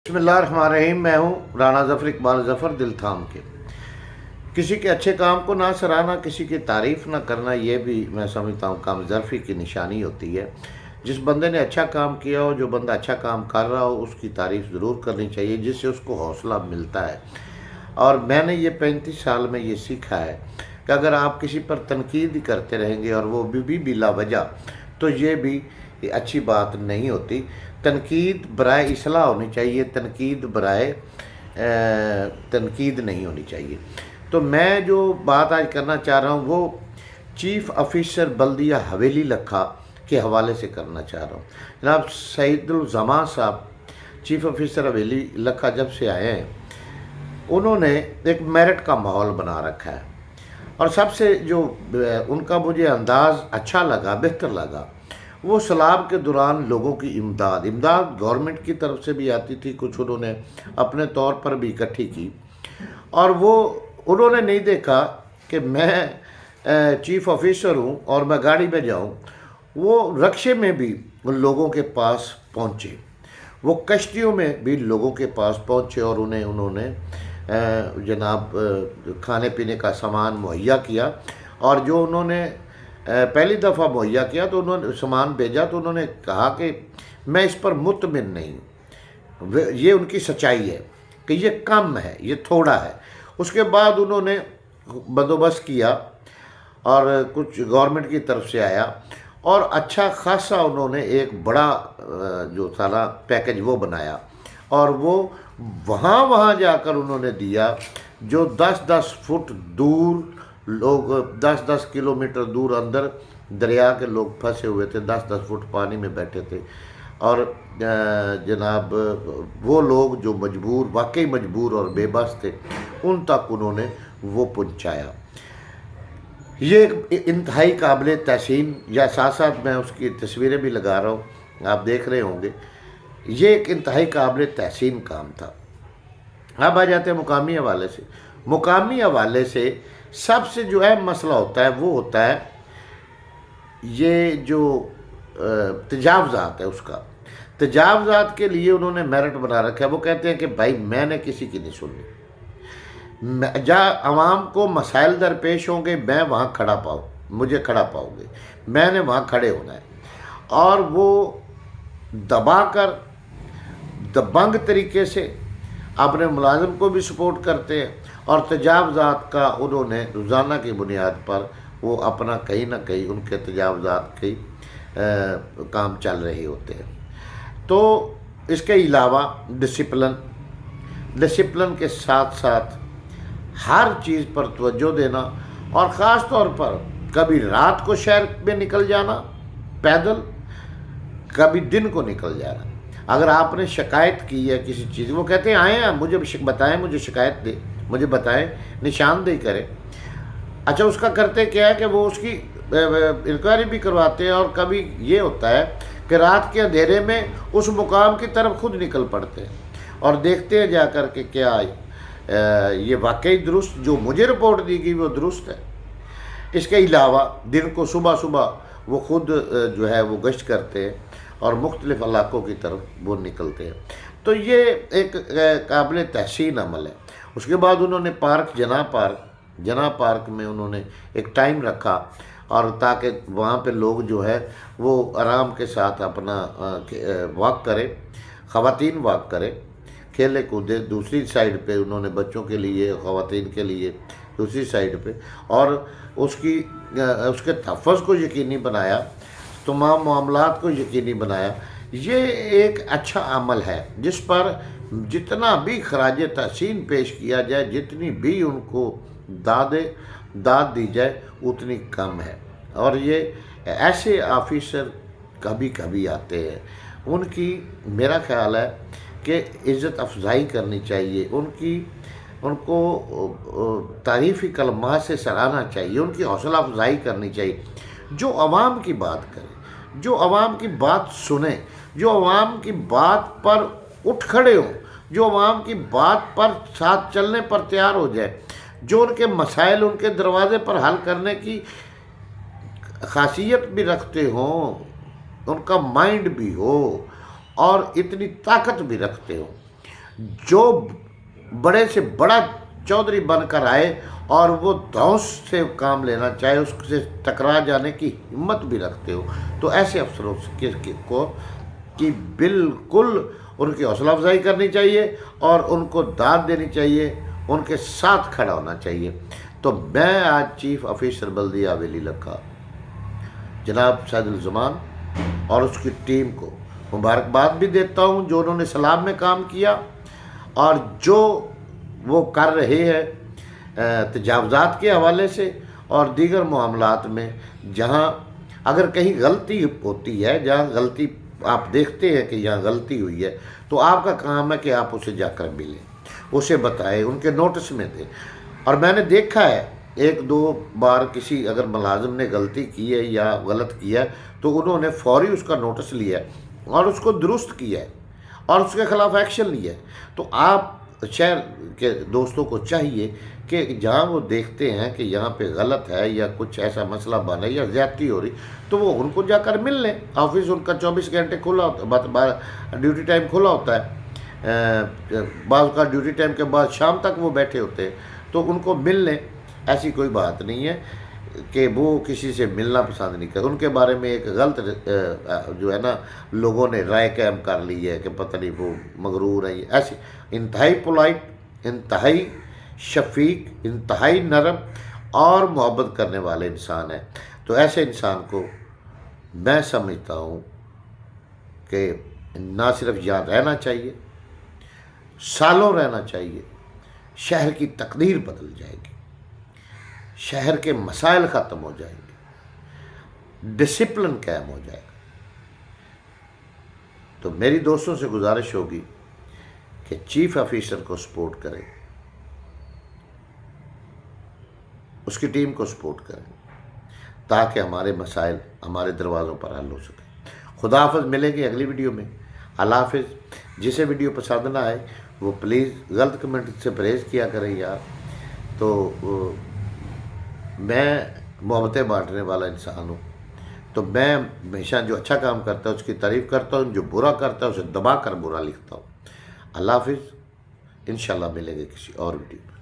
बिस्मिल्लाहिर्रहमानिर्रहीम। मैं हूँ राना ज़फ़र इकबाल ज़फ़र दिल थाम के। किसी के अच्छे काम को ना सराहना, किसी की तारीफ़ ना करना, ये भी मैं समझता हूँ कामज़र्फ़ी की निशानी होती है। जिस बंदे ने अच्छा काम किया हो, जो बंदा अच्छा काम कर रहा हो, उसकी तारीफ़ ज़रूर करनी चाहिए, जिससे उसको हौसला मिलता है। और मैंने ये 35 साल में ये सीखा है कि अगर आप किसी पर तनकीद ही करते रहेंगे और वो भी बिला वजह, तो ये भी अच्छी बात नहीं होती। तनकीद बराए इस्लाह होनी चाहिए, तनकीद बराए तनकीद नहीं होनी चाहिए। तो मैं जो बात आज करना चाह रहा हूँ वो चीफ़ ऑफिसर बल्दिया हवेली लखा के हवाले से करना चाह रहा हूँ। जनाब सईदुल ज़मा साहब चीफ़ ऑफिसर हवेली लखा जब से आए हैं, उन्होंने एक मेरिट का माहौल बना रखा है। और सबसे जो उनका मुझे अंदाज़ अच्छा लगा, बेहतर लगा, वो सैलाब के दौरान लोगों की इमदाद गवर्नमेंट की तरफ से भी आती थी, कुछ उन्होंने अपने तौर पर भी इकट्ठी की। और वो उन्होंने नहीं देखा कि मैं चीफ़ ऑफिसर हूँ और मैं गाड़ी में जाऊँ, वो रक्शे में भी उन लोगों के पास पहुँचे, वो कश्तियों में भी लोगों के पास पहुँचे और उन्होंने जनाब खाने पीने का सामान मुहैया किया। और जो उन्होंने पहली दफ़ा मुहैया किया तो उन्होंने सामान भेजा, तो उन्होंने कहा कि मैं इस पर मुतमिन नहीं हूँ। ये उनकी सच्चाई है कि ये कम है, ये थोड़ा है। उसके बाद उन्होंने बंदोबस्त किया और कुछ गवर्नमेंट की तरफ से आया और अच्छा खासा उन्होंने एक बड़ा जो था ना पैकेज वो बनाया, और वो वहाँ जाकर उन्होंने दिया। जो 10-10 फुट दूर लोग, 10-10 किलोमीटर दूर अंदर दरिया के लोग फंसे हुए थे, 10-10 फुट पानी में बैठे थे। और जनाब वो लोग जो मजबूर, वाकई मजबूर और बेबस थे, उन तक उन्होंने वो पहुँचाया। ये एक इंतहाई काबिल तहसीन, या साथ साथ मैं उसकी तस्वीरें भी लगा रहा हूँ, आप देख रहे होंगे। ये एक इंतहाई काबिल तहसीन काम था। अब आ जाते हैं मुकामी हवाले से। मुकामी हवाले से सबसे जो है मसला होता है वो होता है ये जो तजावज़ात है, उसका तजावज़ात के लिए उन्होंने मेरिट बना रखा है। वो कहते हैं कि भाई मैंने किसी की नहीं सुननी, जहाँ आवाम को मसाइल दरपेश होंगे मैं वहाँ मुझे खड़ा पाओगे, मैंने वहाँ खड़े होना है। और वो दबाकर दबंग तरीके से अपने मुलाजिम को भी सपोर्ट करते हैं, और तजावज़ात का उन्होंने रोज़ाना की बुनियाद पर वो अपना कहीं ना कहीं उनके तजावज़ात के काम चल रहे होते हैं। तो इसके अलावा डिसिप्लिन के साथ साथ हर चीज़ पर तवज्जो देना, और ख़ास तौर पर कभी रात को शहर में निकल जाना पैदल, कभी दिन को निकल जाना। अगर आपने शिकायत की है किसी चीज़, वो कहते हैं आए हैं मुझे बताएं, मुझे शिकायत दे, मुझे बताएं, निशानदेही करें। अच्छा, उसका करते क्या है कि वो उसकी इंक्वायरी भी करवाते हैं, और कभी ये होता है कि रात के अंधेरे में उस मुकाम की तरफ खुद निकल पड़ते हैं और देखते हैं जाकर के क्या ये वाकई दुरुस्त, जो मुझे रिपोर्ट दी गई वो दुरुस्त है। इसके अलावा दिन को सुबह वो खुद जो है वो गश्त करते हैं और मुख्तलिफ़ इलाक़ों की तरफ वो निकलते हैं। तो ये एक काबिल तहसीन अमल है। उसके बाद उन्होंने जना पार्क में उन्होंने एक टाइम रखा, और ताकि वहाँ पे लोग जो है वो आराम के साथ अपना वॉक करें, ख़वातीन वॉक करें, खेले कूदे। दूसरी साइड पे उन्होंने बच्चों के लिए, ख़वातीन के लिए दूसरी साइड पे, और उसके तहफ़्फ़ुज़ को यकीनी बनाया, तमाम मामलात को यकीनी बनाया। ये एक अच्छा अमल है जिस पर जितना भी खराज तहसीन पेश किया जाए, जितनी भी उनको दाद दी जाए, उतनी कम है। और ये ऐसे ऑफिसर कभी कभी आते हैं, उनकी मेरा ख्याल है कि इज़्ज़त अफजाई करनी चाहिए, उनको तारीफ़ी कलमात से सराहना चाहिए, उनकी हौसला अफजाई करनी चाहिए। जो आवाम की बात करे, जो आवाम की बात सुने, जो आवाम की बात पर उठ खड़े हों, जो आवाम की बात पर साथ चलने पर तैयार हो जाए, जो उनके मसाइल उनके दरवाज़े पर हल करने की खासियत भी रखते हों, उनका माइंड भी हो और इतनी ताकत भी रखते हो। जो बड़े से बड़ा चौधरी बनकर आए और वो धौंस से काम लेना चाहे, उससे टकरा जाने की हिम्मत भी रखते हो, तो ऐसे अफसरों को कि बिल्कुल उनकी हौसला अफजाई करनी चाहिए और उनको दाद देनी चाहिए, उनके साथ खड़ा होना चाहिए। तो मैं आज चीफ ऑफिसर बल्दिया हवेली लखा जनाब सैदुल जमान और उसकी टीम को मुबारकबाद भी देता हूँ, जो उन्होंने सलाब में काम किया और जो वो कर रहे हैं तजावज़ात के हवाले से और दीगर मामलात में, जहाँ अगर कहीं गलती होती है, जहाँ गलती आप देखते हैं कि यहाँ गलती हुई है, तो आपका काम है कि आप उसे जाकर मिलें, उसे बताएं, उनके नोटिस में दें। और मैंने देखा है एक दो बार किसी अगर मुलाजिम ने गलती की है या गलत किया है तो उन्होंने फौरी उसका नोटिस लिया है और उसको दुरुस्त किया है और उसके ख़िलाफ़ एक्शन लिया है। तो आप शहर के दोस्तों को चाहिए कि जहाँ वो देखते हैं कि यहाँ पे गलत है या कुछ ऐसा मसला बना है या ज़्यादती हो रही, तो वो उनको जाकर मिल लें। ऑफिस उनका 24 घंटे खुला होता है, ड्यूटी टाइम खुला होता है, बाद का ड्यूटी टाइम के बाद शाम तक वो बैठे होते हैं, तो उनको मिल लें। ऐसी कोई बात नहीं है कि वो किसी से मिलना पसंद नहीं करते। उनके बारे में एक गलत जो है ना लोगों ने राय कायम कर ली है कि पता नहीं वो मगरूर है। ऐसी इंतहाई पोलाइट, इंतहाई शफीक, इंतहाई नरम और मोहब्बत करने वाले इंसान है। तो ऐसे इंसान को मैं समझता हूँ कि ना सिर्फ यहाँ रहना चाहिए, सालों रहना चाहिए, शहर की तकदीर बदल जाएगी, शहर के मसाइल ख़त्म हो जाएंगे, डिसिप्लिन कायम हो जाएगा। तो मेरी दोस्तों से गुजारिश होगी कि चीफ ऑफिसर को सपोर्ट करें, उसकी टीम को सपोर्ट करें, ताकि हमारे मसाइल हमारे दरवाज़ों पर हल हो सके। खुदा हाफ़िज़, मिलेंगे अगली वीडियो में। अल्लाह हाफ़िज़। जिसे वीडियो पसंद ना आए वो प्लीज़ गलत कमेंट से परहेज़ किया करें यार। तो मैं मोहब्बतें बांटने वाला इंसान हूँ, तो मैं हमेशा जो अच्छा काम करता है उसकी तारीफ़ करता हूँ, जो बुरा करता है उसे दबा कर बुरा लिखता हूँ। अल्लाह हाफ़िज़। इंशाल्लाह मिलेंगे किसी और वीडियो में।